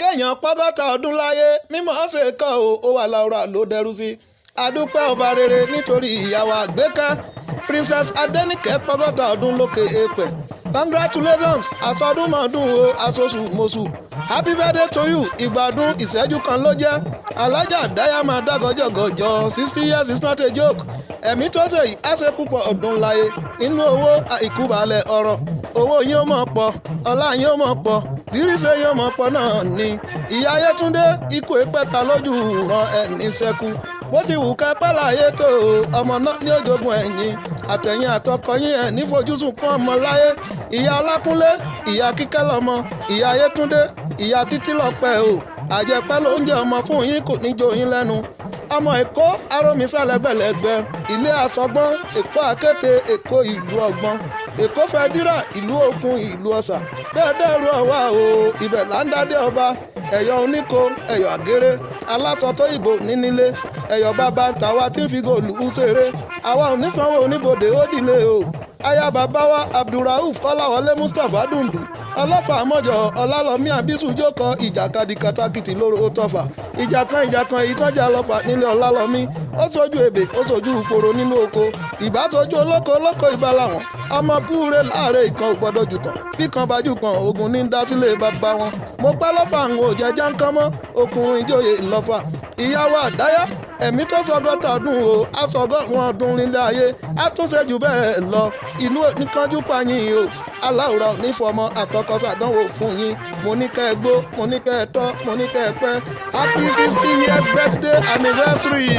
kéèyàn pọ́gọ́ta ọdún láyé mímọ́ ṣe kọ́ ó wà láwùrà ló dẹrú sí. adúpẹ́ ọba rere nítorí ìyàwó àgbékẹ́ Princess Adéníkẹ́ pọ́gọ́ta ọdún lókè èèpẹ̀. Congratulations, àsọdúnmọ̀ọ́dún o aṣoṣù mọ̀ṣù. Happy birthday to you. Ìgbádùn ìṣẹ́jú kan ló jẹ́. Alájà dáyà máa dágọ́jọ́gọ́jọ́ 60 years is not a joke. Ẹ̀mí tó ṣe yìí á ṣe púpọ̀ ọdún láyé. Inú owó ìkúbalẹ̀ ọ̀rọ̀. Owó yín ó mọ̀ pọ̀, ọlá yín ó mọ̀ pọ̀, ríríṣẹ́ yín ó mọ̀ pọ̀ náà ni. Ìyá Ayétúndé ikú ìpẹ́ta lójú ran ẹni ṣẹ́kù. Bó ti wù ká pẹ́ láyé tó ọmọ náà ní òjògùn ẹ̀yìn. Àtẹ̀yìn àtọkọ yín ẹ̀ nífojúsùn fún ọmọ láyé. Ìyá Ọlákúnlé, ìyá Kíkẹ́ lọ́mọ, ìyá Ayétúndé, ìyá Títí lọ́pẹ́ o. Àjẹpẹ́ ló ń jẹ ọmọ fún yín kò ní jó yín lẹ́nu. Ọmọ Èkó arómisá lẹ́gbẹ̀lẹ́gbẹ̀, ilé asọgbọ́n, Èkó àkété, Èkó ìlú ọgbọ́n, Èkó fẹ́dírà, ìlú Ògùn, ìlú Ọ̀sà. Bẹ́ẹ̀ dẹ́rù ọ̀wá o, ibẹ̀ là ń dádé ọba. Ẹ̀yọ̀ oníko, ẹ̀yọ̀ àgéré, aláṣọ tó ìbò nínílé, ẹ̀yọ̀ bàbá tàwa tí ń fi gòlù ṣeré. Àwa ò ní sanwó oníbodè ó dìlé o. Aya bàbá wa Abdulrauf Kọ́láwọlé Mustapha Dùndù, ọlọ́fà àmọ́jọ Ọlálọ́mí Àbísù jókòó ìjàkadì katakìtì lóró tọ́fà. Ìjà kan ìtọ́jà lọ́fà nílé Ọlálọ́mí. Ó sojú ebè, ó sojú ìporo nínú oko. Ìbá sojú olóko ìbá làwọn. Ọmọ púure láàárẹ̀ ìkan ò gbọ́dọ̀ jùkàn. Bí kan bá jùkàn, ogun ní ń dá sílé bàbá wọn. Mo pẹ́ lọ́fà àwọn òjẹ́já ń kán mọ́. Okùn ìjòyè ńlọ́fà. Ìyàwó àdáyá ẹ̀mí tó sọgọ́ta ọdún o aṣọgọ́rùn ọdún nílé ayé á tún ṣe jù bẹ́ẹ̀ lọ. Ìlú oníkanjú pààyàn o aláwùrà onífọmọ àkọ́kọ́ ṣàdánwò fún yín. Mo ní kẹ́ ẹ gbó, mo ní kẹ́ ẹ tọ́, mo ní kẹ́ ẹ pẹ́. Happy 60 years birthday anniversary.